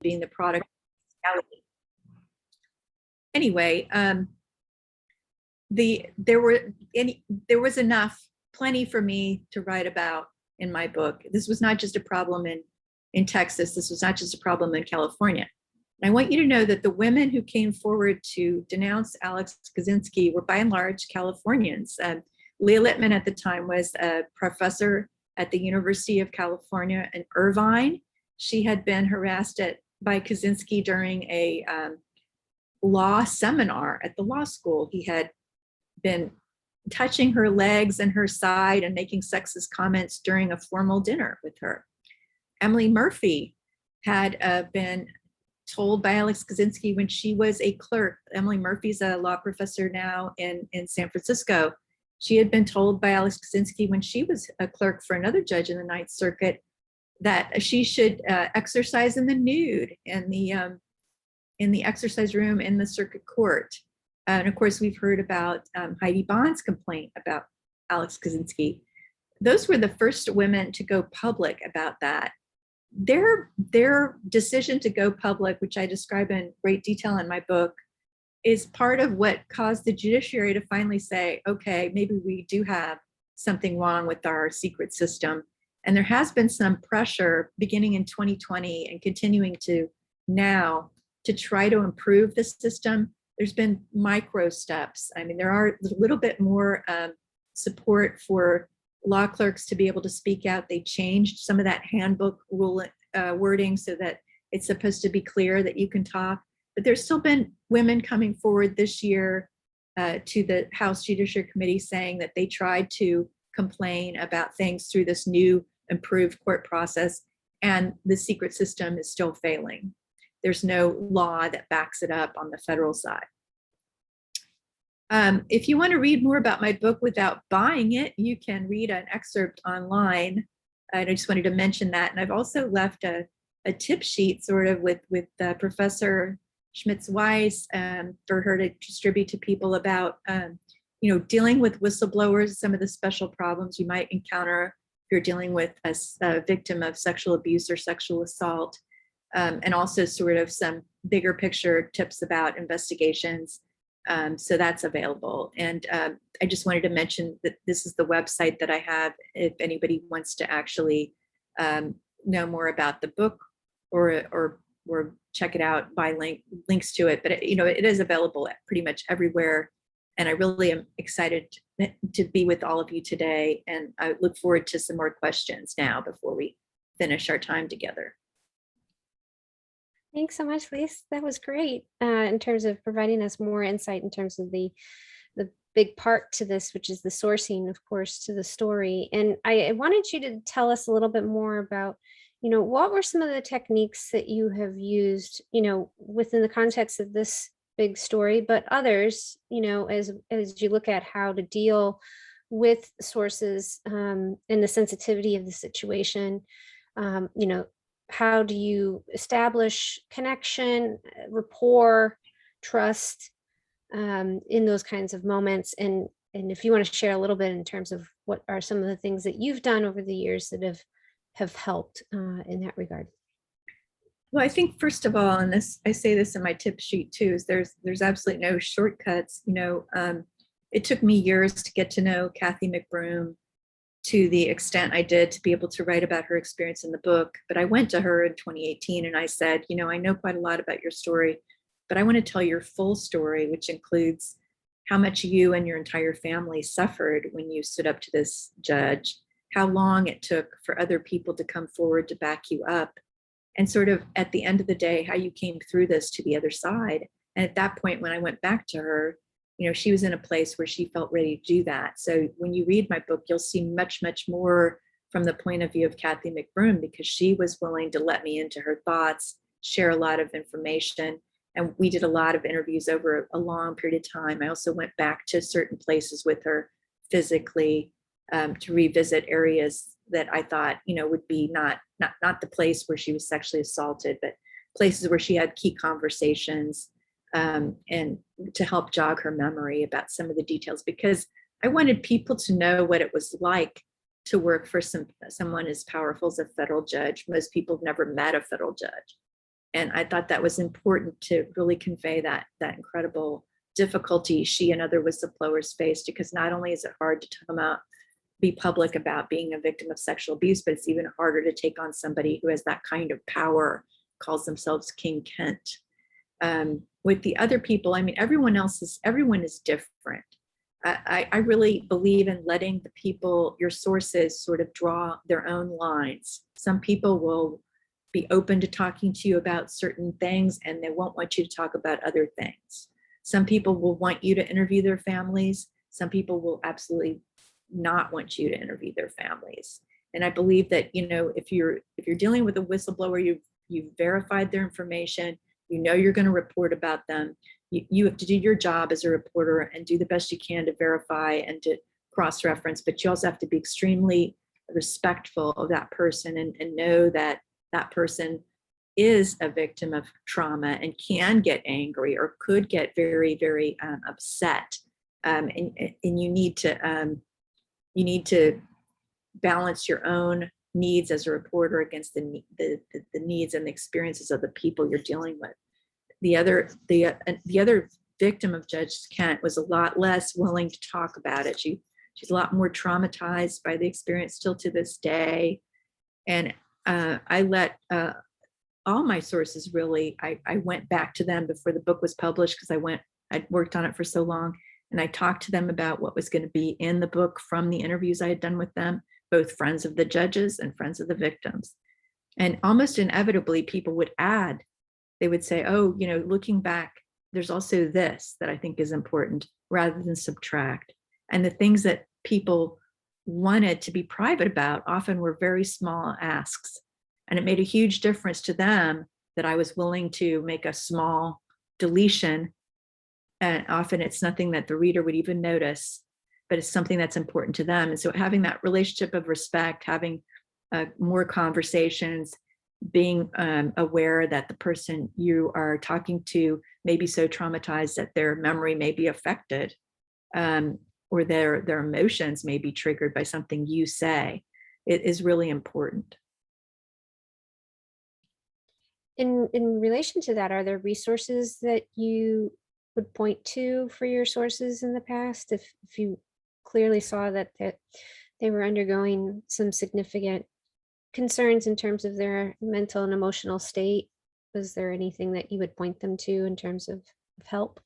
being the product of reality. Anyway, there was plenty for me to write about in my book. This was not just a problem in Texas. This was not just a problem in California. And I want you to know that the women who came forward to denounce Alex Kaczynski were by and large Californians. Leah Littman at the time was a professor at the University of California in Irvine. She had been harassed by Kaczynski during a law seminar at the law school. He had been touching her legs and her side and making sexist comments during a formal dinner with her. Emily Murphy had been told by Alex Kaczynski when she was a clerk. Emily Murphy's a law professor now in San Francisco. She had been told by Alex Kaczynski when she was a clerk for another judge in the Ninth Circuit that she should exercise in the nude in the exercise room in the circuit court. And of course, we've heard about Heidi Bond's complaint about Alex Kaczynski. Those were the first women to go public about that. Their decision to go public, which I describe in great detail in my book, is part of what caused the judiciary to finally say, okay, maybe we do have something wrong with our secret system. And there has been some pressure beginning in 2020 and continuing to now to try to improve the system. There's been micro steps. I mean, there are a little bit more support for law clerks to be able to speak out. They changed some of that handbook rule wording so that it's supposed to be clear that you can talk. But there's still been women coming forward this year to the House Judiciary Committee saying that they tried to complain about things through this new improved court process, and the secret system is still failing. There's no law that backs it up on the federal side. If you want to read more about my book without buying it, you can read an excerpt online. And I just wanted to mention that. And I've also left a tip sheet sort of with Professor Schmitz-Weiss for her to distribute to people about dealing with whistleblowers, some of the special problems you might encounter if you're dealing with a victim of sexual abuse or sexual assault, and also sort of some bigger picture tips about investigations. So that's available. And I just wanted to mention that this is the website that I have if anybody wants to actually know more about the book or check it out, buy links to it. But it is available pretty much everywhere. And I really am excited to be with all of you today. And I look forward to some more questions now before we finish our time together. Thanks so much, Lise. That was great in terms of providing us more insight in terms of the big part to this, which is the sourcing, of course, to the story. And I wanted you to tell us a little bit more about, what were some of the techniques that you have used, within the context of this big story, but others, as you look at how to deal with sources and the sensitivity of the situation, how do you establish connection, rapport, trust in those kinds of moments? And if you want to share a little bit in terms of what are some of the things that you've done over the years that have helped in that regard. Well, I think first of all, and I say this in my tip sheet too, is there's absolutely no shortcuts. It took me years to get to know Kathy McBroom to the extent I did to be able to write about her experience in the book. But I went to her in 2018 and I said, I know quite a lot about your story, but I want to tell your full story, which includes how much you and your entire family suffered when you stood up to this judge, how long it took for other people to come forward to back you up, and sort of at the end of the day, how you came through this to the other side. And at that point, when I went back to her, she was in a place where she felt ready to do that. So when you read my book, you'll see much, much more from the point of view of Kathy McBroom, because she was willing to let me into her thoughts, share a lot of information. And we did a lot of interviews over a long period of time. I also went back to certain places with her physically to revisit areas that I thought, would be not the place where she was sexually assaulted, but places where she had key conversations, and to help jog her memory about some of the details, because I wanted people to know what it was like to work for someone as powerful as a federal judge. Most people have never met a federal judge. And I thought that was important to really convey that incredible difficulty she and other whistleblowers faced, because not only is it hard to come out, be public about being a victim of sexual abuse, but it's even harder to take on somebody who has that kind of power, calls themselves King Kent. With the other people, I mean, everyone is different. I really believe in letting the people, your sources, sort of draw their own lines. Some people will be open to talking to you about certain things, and they won't want you to talk about other things. Some people will want you to interview their families. Some people will absolutely not want you to interview their families. And I believe that, you know, if you're dealing with a whistleblower, you've verified their information, you know you're going to report about them. You have to do your job as a reporter and do the best you can to verify and to cross-reference, but you also have to be extremely respectful of that person and know that that person is a victim of trauma and can get angry or could get very, very upset. And you need to balance your own needs as a reporter against the needs and the experiences of the people you're dealing with. The other victim of Judge Kent was a lot less willing to talk about it. She's a lot more traumatized by the experience still to this day. And I let all my sources really, I went back to them before the book was published, because I'd worked on it for so long. And I talked to them about what was going to be in the book from the interviews I had done with them, both friends of the judges and friends of the victims. And almost inevitably, people would add, they would say, oh, you know, looking back, there's also this that I think is important, rather than subtract. And the things that people wanted to be private about often were very small asks. And it made a huge difference to them that I was willing to make a small deletion. And often it's nothing that the reader would even notice, but it's something that's important to them. And so having that relationship of respect, having more conversations, being aware that the person you are talking to may be so traumatized that their memory may be affected, or their emotions may be triggered by something you say, it is really important. In relation to that, are there resources that you would point to for your sources in the past, if you clearly saw that they were undergoing some significant concerns in terms of their mental and emotional state? Was there anything that you would point them to in terms of help?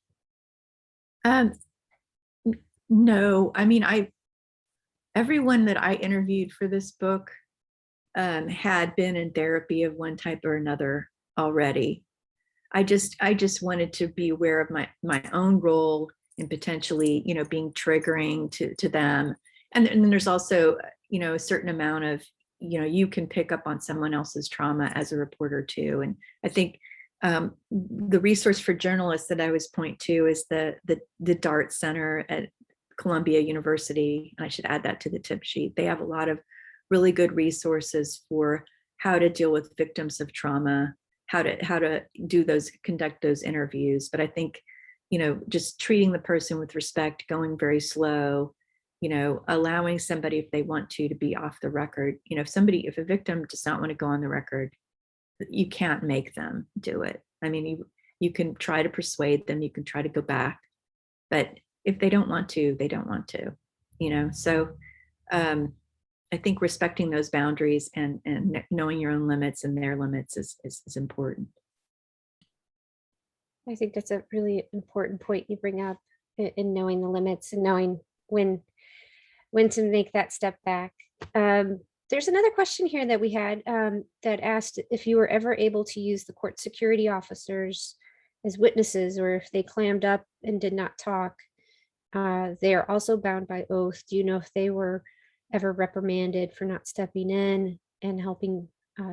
No, I mean, everyone that I interviewed for this book had been in therapy of one type or another already. I just wanted to be aware of my own role in potentially, you know, being triggering to them. And then there's also, you know, a certain amount of, you know, you can pick up on someone else's trauma as a reporter too. And I think the resource for journalists that I always point to is the DART Center at Columbia University. And I should add that to the tip sheet. They have a lot of really good resources for how to deal with victims of trauma, how to conduct those interviews. But I think, you know, just treating the person with respect, going very slow, you know, allowing somebody, if they want to be off the record. You know, if a victim does not want to go on the record, you can't make them do it. I mean, you can try to persuade them, you can try to go back, but if they don't want to, they don't want to, you know. So I think respecting those boundaries and knowing your own limits and their limits is important. I think that's a really important point you bring up, in knowing the limits and knowing when to make that step back. There's another question here that we had, that asked if you were ever able to use the court security officers as witnesses, or if they clammed up and did not talk. They are also bound by oath. Do you know if they were ever reprimanded for not stepping in and helping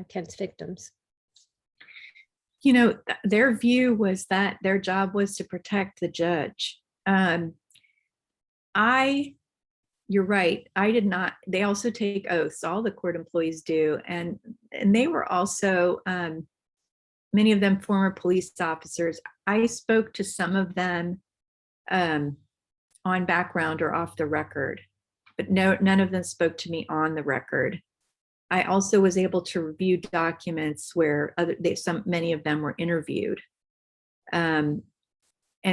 Kent's victims? You know, their view was that their job was to protect the judge. You're right. I did not. They also take oaths. All the court employees do, and they were also, many of them, former police officers. I spoke to some of them on background or off the record, but none of them spoke to me on the record. I also was able to review documents where many of them were interviewed. And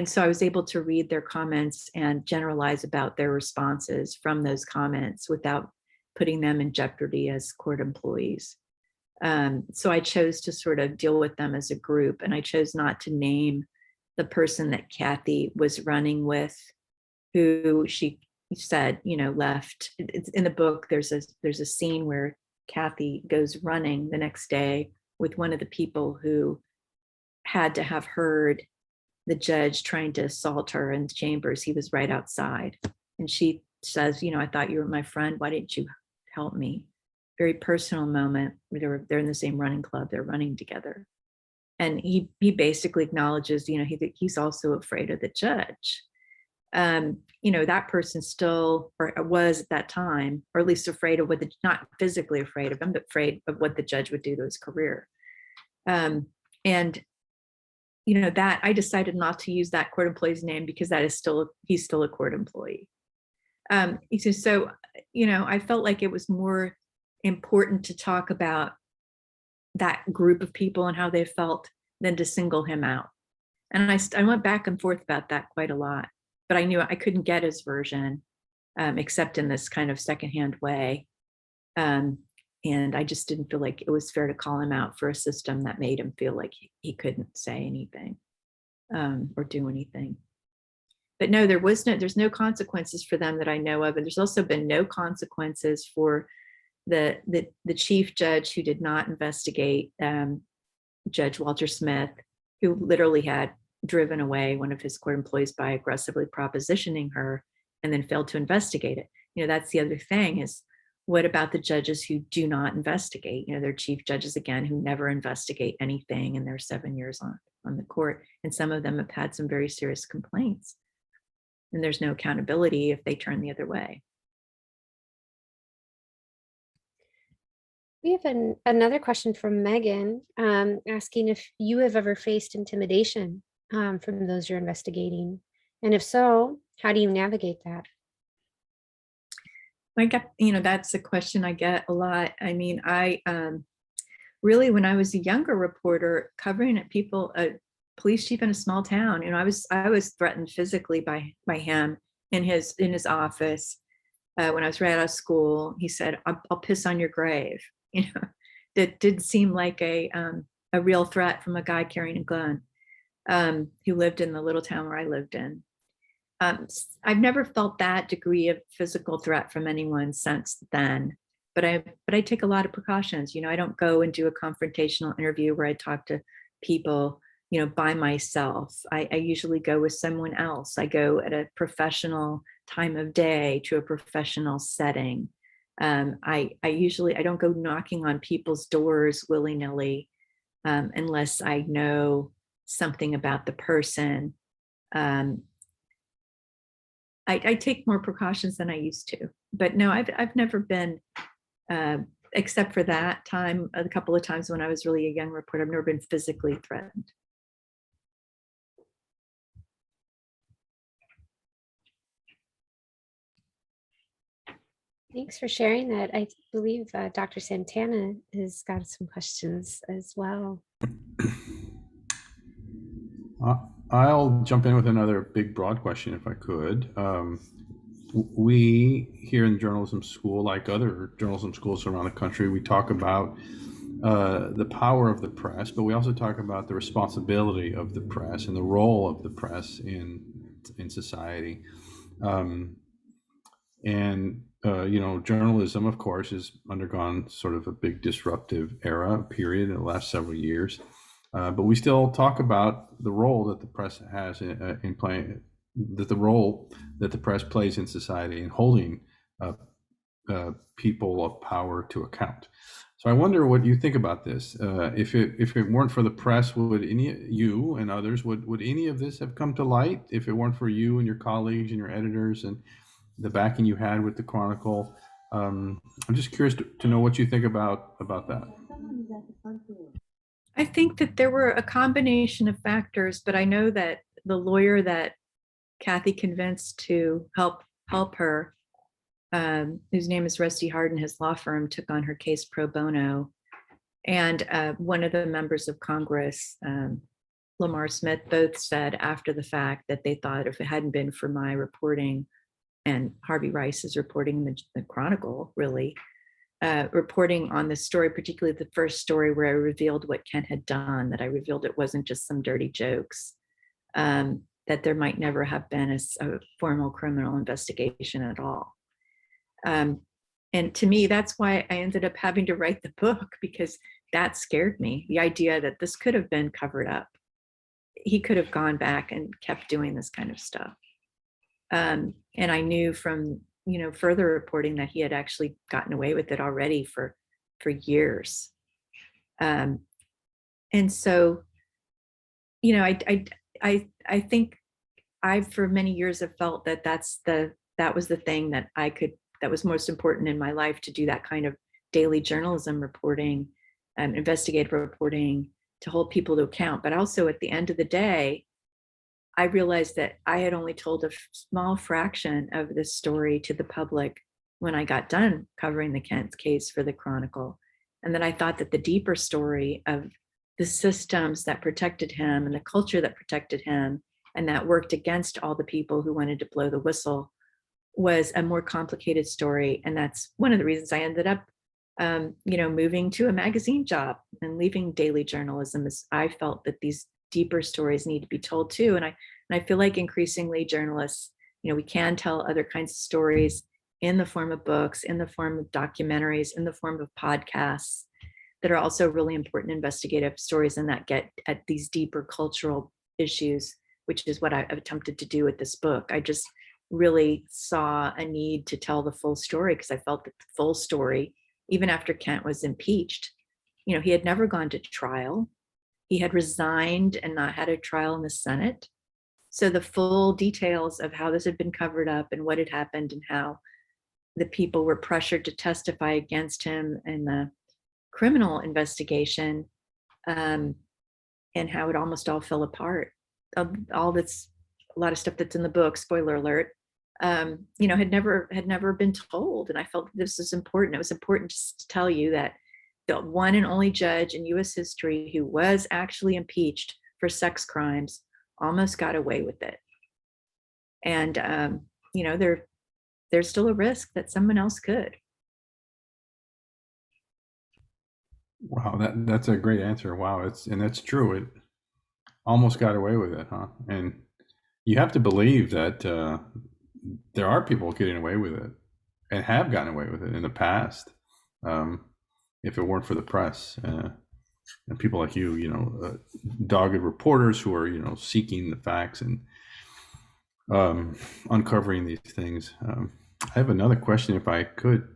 so I was able to read their comments and generalize about their responses from those comments without putting them in jeopardy as court employees. So I chose to sort of deal with them as a group, and I chose not to name the person that Kathy was running with, who she said, left. In the book, there's a scene where Kathy goes running the next day with one of the people who had to have heard the judge trying to assault her in chambers. He was right outside. And she says, I thought you were my friend. Why didn't you help me? Very personal moment. They're in the same running club. They're running together. And he basically acknowledges, he's also afraid of the judge. That person still, or was at that time, or at least afraid of not physically afraid of him, but afraid of what the judge would do to his career. And that I decided not to use that court employee's name because he's still a court employee. So, I felt like it was more important to talk about that group of people and how they felt than to single him out. And I went back and forth about that quite a lot, but I knew I couldn't get his version except in this kind of secondhand way. And I just didn't feel like it was fair to call him out for a system that made him feel like he couldn't say anything or do anything. But no, there's no consequences for them that I know of. And there's also been no consequences for the chief judge who did not investigate, Judge Walter Smith, who literally had driven away one of his court employees by aggressively propositioning her and then failed to investigate it. That's the other thing is, what about the judges who do not investigate? They're chief judges, again, who never investigate anything in their 7 years on the court. And some of them have had some very serious complaints. And there's no accountability if they turn the other way. We have another question from Megan, asking if you have ever faced intimidation from those you're investigating. And if so, how do you navigate that? I get, that's a question I get a lot. I mean, I really, when I was a younger reporter covering people, a police chief in a small town, I was threatened physically by him in his office when I was right out of school. He said, "I'll piss on your grave." That did seem like a real threat from a guy carrying a gun who lived in the little town where I lived in. I've never felt that degree of physical threat from anyone since then, but I take a lot of precautions. I don't go and do a confrontational interview where I talk to people, by myself. I usually go with someone else. I go at a professional time of day to a professional setting. I don't go knocking on people's doors willy-nilly unless I know something about the person. I take more precautions than I used to, but no, I've never been, except for that time, a couple of times when I was really a young reporter, I've never been physically threatened. Thanks for sharing that. I believe Dr. Santana has got some questions as well. I'll jump in with another big, broad question if I could. We here in journalism school, like other journalism schools around the country, we talk about the power of the press, but we also talk about the responsibility of the press and the role of the press in society. Journalism, of course, has undergone sort of a big disruptive period in the last several years. But we still talk about the role that the press has in playing, the role that the press plays in society in holding people of power to account. So I wonder what you think about this. If it weren't for the press, would you and others, would any of this have come to light if it weren't for you and your colleagues and your editors and the backing you had with the Chronicle? I'm just curious to know what you think about that. I think that there were a combination of factors, but I know that the lawyer that Kathy convinced to help her whose name is Rusty Harden, his law firm, took on her case pro bono. And one of the members of Congress, Lamar Smith, both said after the fact that they thought if it hadn't been for my reporting and Harvey Rice's reporting, the Chronicle, really, reporting on this story, particularly the first story where I revealed what Kent had done, that I revealed it wasn't just some dirty jokes, that there might never have been a formal criminal investigation at all. And to me, that's why I ended up having to write the book, because that scared me. The idea that this could have been covered up. He could have gone back and kept doing this kind of stuff. And I knew from, further reporting that he had actually gotten away with it already for years. And so, I think I've for many years have felt that that was the thing that was most important in my life, to do that kind of daily journalism reporting, investigative reporting, to hold people to account. But also at the end of the day, I realized that I had only told a small fraction of this story to the public when I got done covering the Kent case for the Chronicle. And that I thought that the deeper story of the systems that protected him and the culture that protected him and that worked against all the people who wanted to blow the whistle was a more complicated story. And that's one of the reasons I ended up, moving to a magazine job and leaving daily journalism, is I felt that these deeper stories need to be told too. And I feel like increasingly journalists, we can tell other kinds of stories in the form of books, in the form of documentaries, in the form of podcasts that are also really important investigative stories, and that get at these deeper cultural issues, which is what I've attempted to do with this book. I just really saw a need to tell the full story, because I felt that the full story, even after Kent was impeached, he had never gone to trial. He had resigned and not had a trial in the Senate. So the full details of how this had been covered up and what had happened and how the people were pressured to testify against him in the criminal investigation, and how it almost all fell apart. All that's a lot of stuff that's in the book, spoiler alert, had never been told. And I felt this was important. It was important just to tell you that the one and only judge in US history who was actually impeached for sex crimes almost got away with it. And, there's still a risk that someone else could. Wow, that's a great answer. Wow, that's true. It almost got away with it, huh? And you have to believe that there are people getting away with it and have gotten away with it in the past. If it weren't for the press and people like you, dogged reporters who are, seeking the facts and uncovering these things. I have another question, if I could,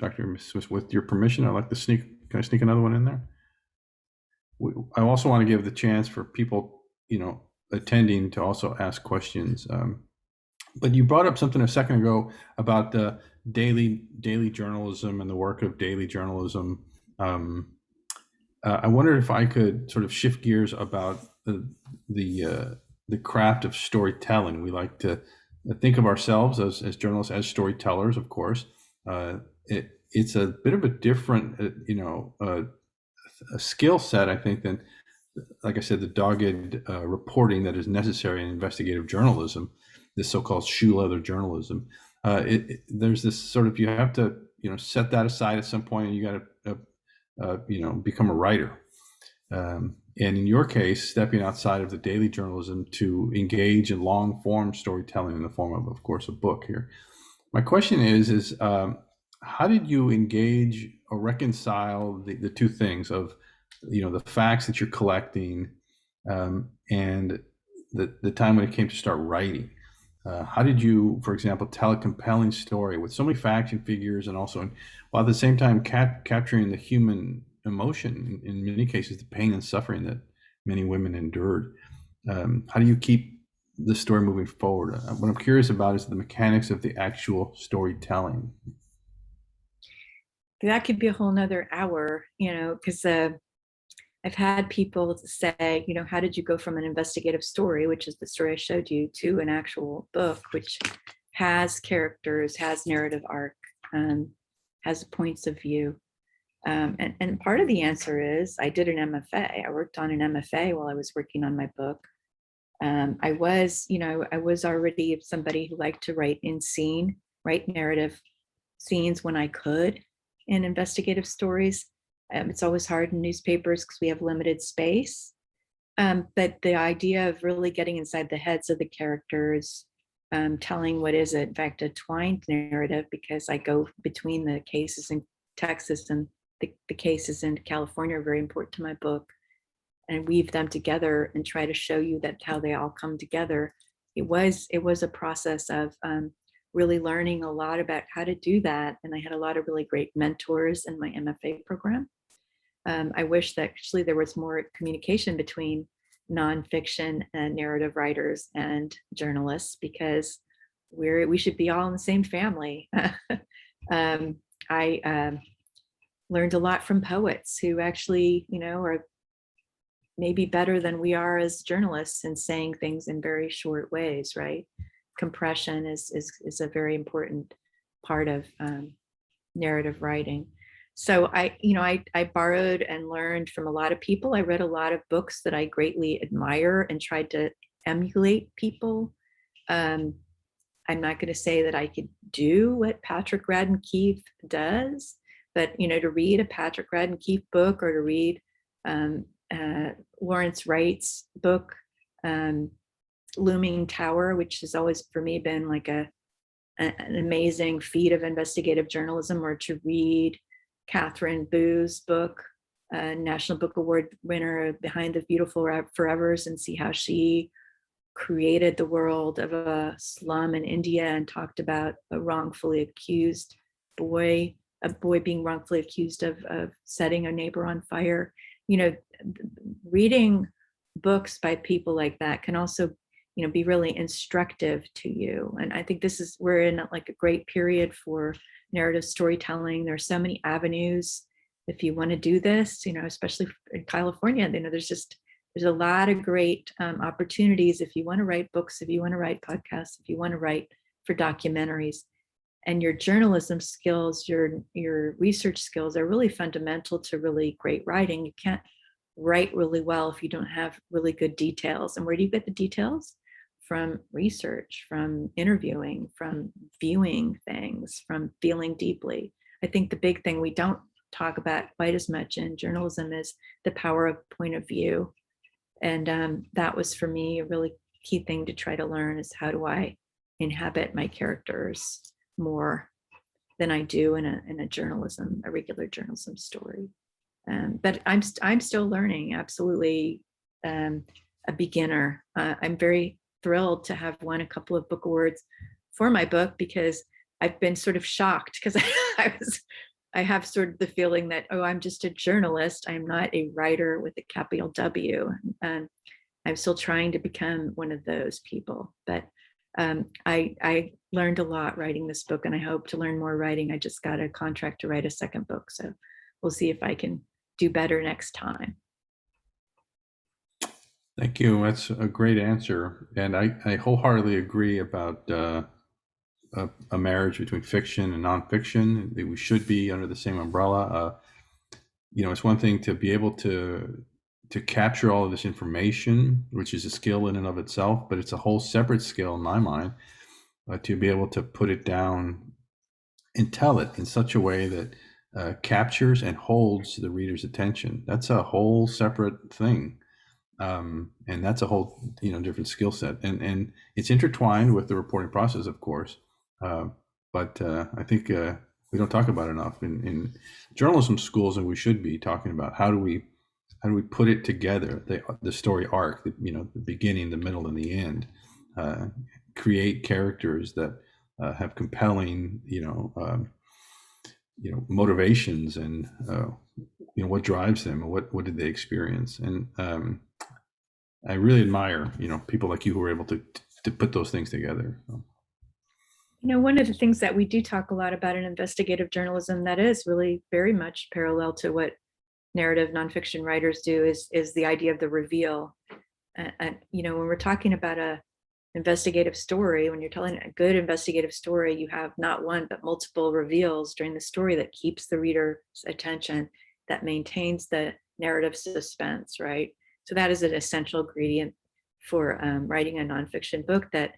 Dr. Swiss, with your permission. I'd like to can I sneak another one in there? I also want to give the chance for people, attending to also ask questions. But you brought up something a second ago about the daily journalism and the work of daily journalism. I wondered if I could sort of shift gears about the craft of storytelling. We like to think of ourselves as journalists, as storytellers, of course. It's a bit of a different, a skill set, I think, than, like I said, the dogged reporting that is necessary in investigative journalism, this so-called shoe leather journalism. There's this sort of, you have to, set that aside at some point, and you got to, become a writer. And in your case, stepping outside of the daily journalism to engage in long form storytelling in the form of course, a book here. My question is how did you engage or reconcile the two things of, the facts that you're collecting and the time when it came to start writing? How did you, for example, tell a compelling story with so many facts and figures, and also, while at the same time capturing the human emotion, in many cases, the pain and suffering that many women endured? How do you keep the story moving forward? What I'm curious about is the mechanics of the actual storytelling. That could be a whole nother hour, because I've had people say, how did you go from an investigative story, which is the story I showed you, to an actual book, which has characters, has narrative arc, has points of view. And part of the answer is I did an MFA. I worked on an MFA while I was working on my book. I was already somebody who liked to write in scene, write narrative scenes when I could in investigative stories. It's always hard in newspapers because we have limited space. But the idea of really getting inside the heads of the characters, telling what is, in fact, a twined narrative, because I go between the cases in Texas and the cases in California are very important to my book, and weave them together and try to show you that how they all come together. It was a process of really learning a lot about how to do that. And I had a lot of really great mentors in my MFA program. I wish that actually there was more communication between nonfiction and narrative writers and journalists, because we should be all in the same family. I learned a lot from poets who actually, are maybe better than we are as journalists in saying things in very short ways, right? Compression is a very important part of narrative writing. So I borrowed and learned from a lot of people. I read a lot of books that I greatly admire and tried to emulate people. I'm not going to say that I could do what Patrick Radden Keefe does, but to read a Patrick Radden Keefe book, or to read Lawrence Wright's book, Looming Tower, which has always for me been like an amazing feat of investigative journalism, or to read Catherine Boo's book, National Book Award winner, Behind the Beautiful Forevers, and see how she created the world of a slum in India and talked about a wrongfully accused boy, being wrongfully accused of setting a neighbor on fire. Reading books by people like that can also, be really instructive to you. And I think we're in like a great period for narrative storytelling. There are so many avenues if you want to do this, especially in California. There's a lot of great opportunities if you want to write books, if you want to write podcasts, if you want to write for documentaries. And your journalism skills, your research skills are really fundamental to really great writing. You can't write really well if you don't have really good details. And where do you get the details? From research, from interviewing, from viewing things, from feeling deeply. I think the big thing we don't talk about quite as much in journalism is the power of point of view. And that was for me a really key thing to try to learn, is how do I inhabit my characters more than I do in a regular journalism story. But I'm still learning, absolutely a beginner. I'm very thrilled to have won a couple of book awards for my book, because I've been sort of shocked, because I have sort of the feeling that, I'm just a journalist. I'm not a writer with a capital W. And I'm still trying to become one of those people. But I learned a lot writing this book, and I hope to learn more writing. I just got a contract to write a second book, so we'll see if I can do better next time. Thank you. That's a great answer. And I wholeheartedly agree about a marriage between fiction and nonfiction. We should be under the same umbrella. It's one thing to be able to capture all of this information, which is a skill in and of itself, but it's a whole separate skill in my mind to be able to put it down and tell it in such a way that captures and holds the reader's attention. That's a whole separate thing. And that's a whole, different skill set, and it's intertwined with the reporting process, of course. But I think we don't talk about it enough in journalism schools, and we should be talking about how do we put it together, the story arc, the beginning, the middle, and the end. Create characters that have compelling, motivations, and what drives them, and what did they experience, and I really admire, people like you who are able to put those things together. One of the things that we do talk a lot about in investigative journalism that is really very much parallel to what narrative nonfiction writers do is the idea of the reveal. When we're talking about a investigative story, when you're telling a good investigative story, you have not one, but multiple reveals during the story that keeps the reader's attention, that maintains the narrative suspense, right? So that is an essential ingredient for writing a nonfiction book that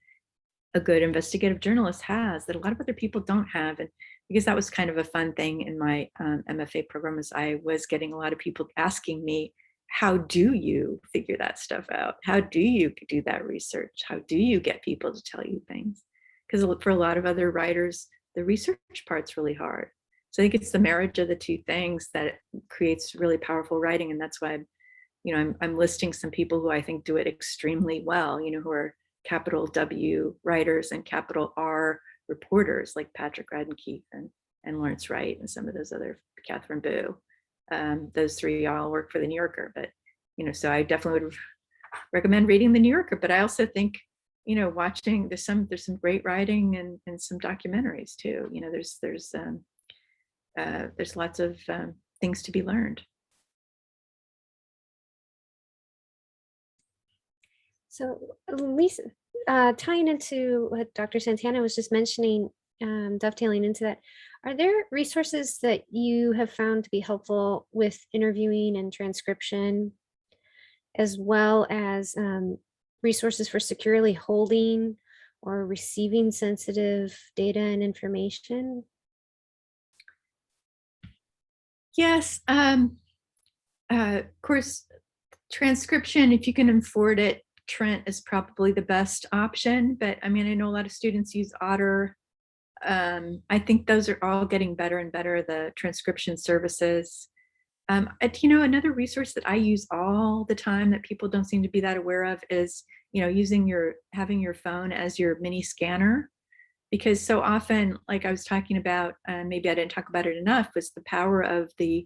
a good investigative journalist has, that a lot of other people don't have. And because that was kind of a fun thing in my MFA program, is I was getting a lot of people asking me, how do you figure that stuff out? How do you do that research? How do you get people to tell you things? Because for a lot of other writers, the research part's really hard. So I think it's the marriage of the two things that creates really powerful writing. And that's why I'm listing some people who I think do it extremely well, who are capital W writers and capital R reporters, like Patrick Radden-Keefe and Lawrence Wright and some of those other, Catherine Boo. Those three all work for the New Yorker, but so I definitely would recommend reading the New Yorker. But I also think watching, there's some great writing and some documentaries too. There's lots of things to be learned. So Lisa, tying into what Dr. Santana was just mentioning, dovetailing into that, are there resources that you have found to be helpful with interviewing and transcription, as well as resources for securely holding or receiving sensitive data and information? Yes, of course, transcription, if you can afford it, Trent is probably the best option. But I mean, I know a lot of students use Otter. I think those are all getting better and better, the transcription services. Another resource that I use all the time that people don't seem to be that aware of is, having your phone as your mini scanner. Because so often, like I was talking about, maybe I didn't talk about it enough, was the power of the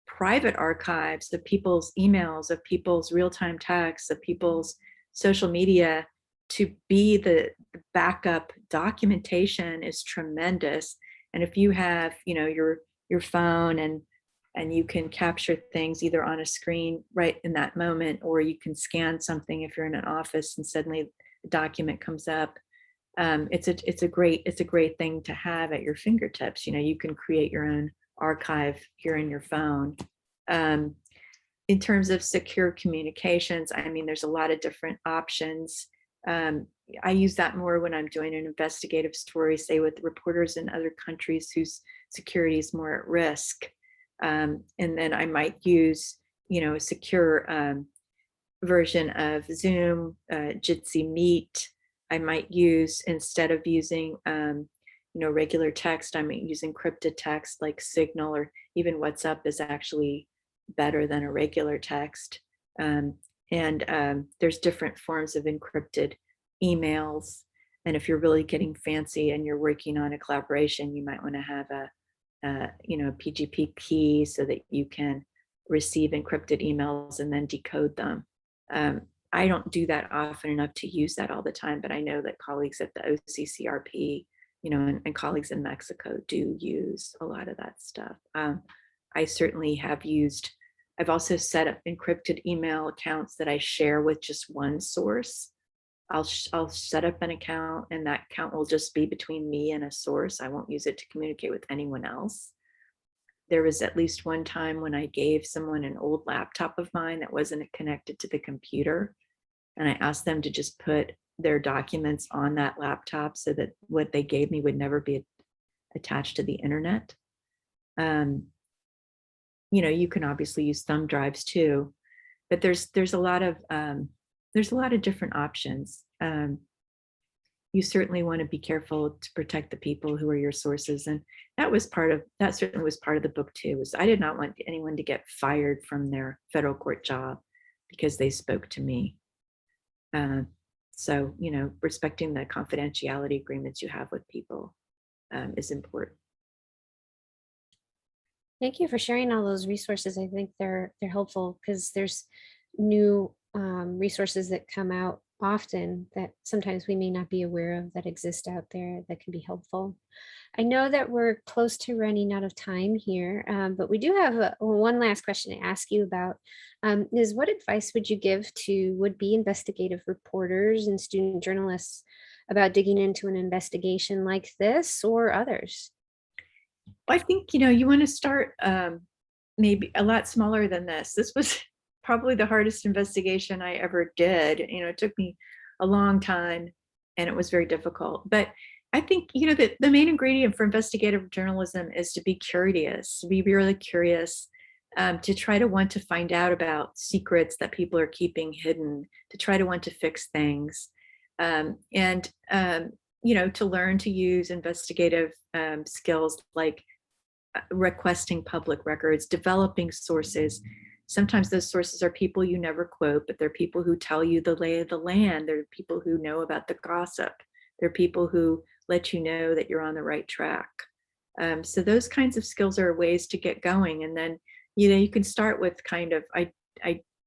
private archives of people's emails, of people's real-time texts, of people's social media, to be the backup documentation is tremendous. And if you have, your phone and you can capture things either on a screen right in that moment, or you can scan something if you're in an office and suddenly a document comes up. It's a great thing to have at your fingertips. You can create your own archive here in your phone. In terms of secure communications, I mean, there's a lot of different options. I use that more when I'm doing an investigative story, say with reporters in other countries whose security is more at risk. And then I might use, a secure version of Zoom, Jitsi Meet. I might use, instead of using, regular text, I might use encrypted text like Signal, or even WhatsApp is actually better than a regular text. And there's different forms of encrypted emails. And if you're really getting fancy and you're working on a collaboration, you might want to have a PGP key so that you can receive encrypted emails and then decode them. I don't do that often enough to use that all the time, but I know that colleagues at the OCCRP, and colleagues in Mexico do use a lot of that stuff. I certainly have used, I've also set up encrypted email accounts that I share with just one source. I'll set up an account, and that account will just be between me and a source. I won't use it to communicate with anyone else. There was at least one time when I gave someone an old laptop of mine that wasn't connected to the computer, and I asked them to just put their documents on that laptop so that what they gave me would never be attached to the internet. You can obviously use thumb drives too, but there's a lot of different options. You certainly want to be careful to protect the people who are your sources, and that certainly was part of the book too. Was I did not want anyone to get fired from their federal court job because they spoke to me. So respecting the confidentiality agreements you have with people is important. Thank you for sharing all those resources. I think they're helpful because there's new resources that come out often that sometimes we may not be aware of that exist out there that can be helpful. I know that we're close to running out of time here, but we do have one last question to ask you about, is what advice would you give to would-be investigative reporters and student journalists about digging into an investigation like this or others? I think, you want to start maybe a lot smaller than this. This was probably the hardest investigation I ever did. It took me a long time and it was very difficult. But I think, that the main ingredient for investigative journalism is to be curious, to be really curious, to try to want to find out about secrets that people are keeping hidden, to try to want to fix things. And to learn to use investigative skills like requesting public records, developing sources. Sometimes those sources are people you never quote, but they're people who tell you the lay of the land. They're people who know about the gossip. They're people who let you know that you're on the right track. So those kinds of skills are ways to get going. And then, you can start with kind of,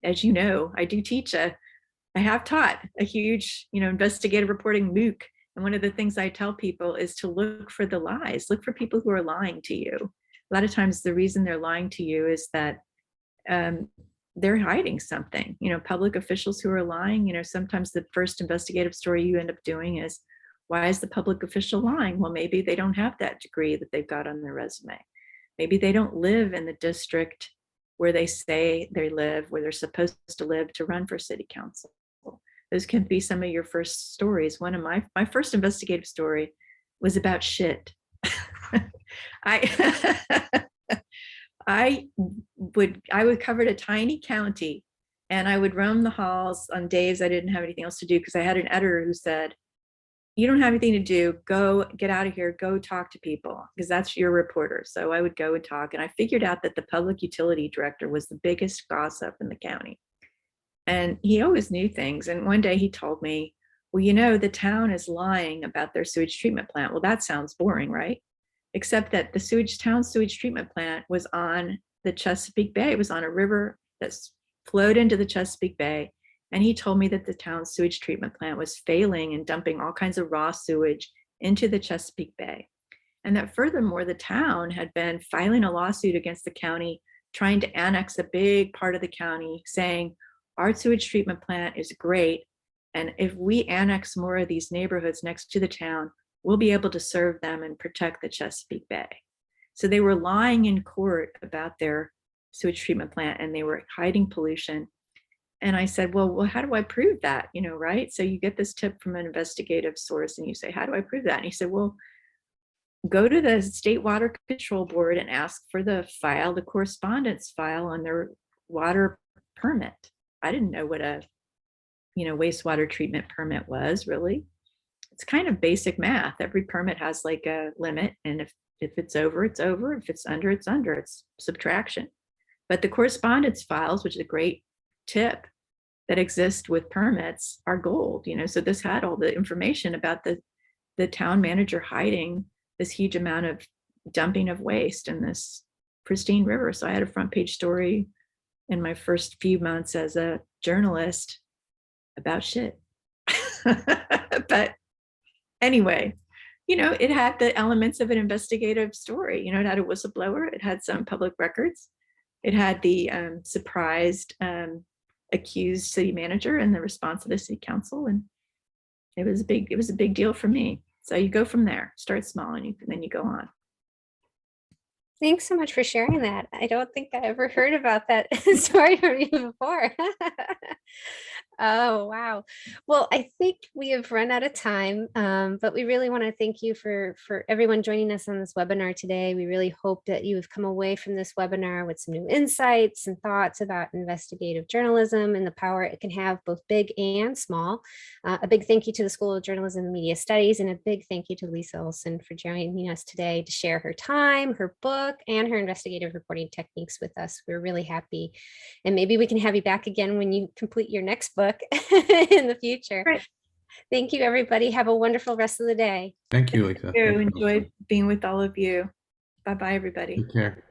as you know, I have taught a huge, investigative reporting MOOC. And one of the things I tell people is to look for the lies, look for people who are lying to you. A lot of times the reason they're lying to you is that they're hiding something. Public officials who are lying, sometimes the first investigative story you end up doing is, why is the public official lying? Well, maybe they don't have that degree that they've got on their resume. Maybe they don't live in the district where they say they live, where they're supposed to live to run for city council. Those can be some of your first stories. One of my first investigative story was about shit. I I would cover a tiny county, and I would roam the halls on days I didn't have anything else to do, because I had an editor who said, you don't have anything to do, go get out of here, go talk to people, because that's your reporter. So I would go and talk, and I figured out that the public utility director was the biggest gossip in the county. And he always knew things. And one day he told me, well, the town is lying about their sewage treatment plant. Well, that sounds boring, right? Except that the town sewage treatment plant was on the Chesapeake Bay. It was on a river that flowed into the Chesapeake Bay. And he told me that the town's sewage treatment plant was failing and dumping all kinds of raw sewage into the Chesapeake Bay. And that furthermore, the town had been filing a lawsuit against the county, trying to annex a big part of the county, saying, our sewage treatment plant is great. And if we annex more of these neighborhoods next to the town, we'll be able to serve them and protect the Chesapeake Bay. So they were lying in court about their sewage treatment plant, and they were hiding pollution. And I said, well, how do I prove that? Right? So you get this tip from an investigative source and you say, how do I prove that? And he said, well, go to the State Water Control Board and ask for the correspondence file on their water permit. I didn't know what a, wastewater treatment permit was, really. It's kind of basic math. Every permit has like a limit. And if it's over, it's over. If it's under, it's under. It's subtraction. But the correspondence files, which is a great tip that exist with permits, are gold. So this had all the information about the town manager hiding this huge amount of dumping of waste in this pristine river. So I had a front page story in my first few months as a journalist about shit. But anyway, it had the elements of an investigative story. It had a whistleblower, it had some public records, it had the surprised accused city manager and the response of the city council. And it was a big deal for me. So you go from there, start small, and then you go on. Thanks so much for sharing that. I don't think I ever heard about that story from you before. Oh, wow. Well, I think we have run out of time, but we really want to thank you for everyone joining us on this webinar today. We really hope that you have come away from this webinar with some new insights and thoughts about investigative journalism and the power it can have, both big and small. A big thank you to the School of Journalism and Media Studies, and a big thank you to Lise Olsen for joining us today to share her time, her book, and her investigative reporting techniques with us. We're really happy. And maybe we can have you back again when you complete your next book in the future. Right. Thank you, everybody. Have a wonderful rest of the day. Thank you, Lisa. I enjoyed being with all of you. Bye-bye, everybody. Take care.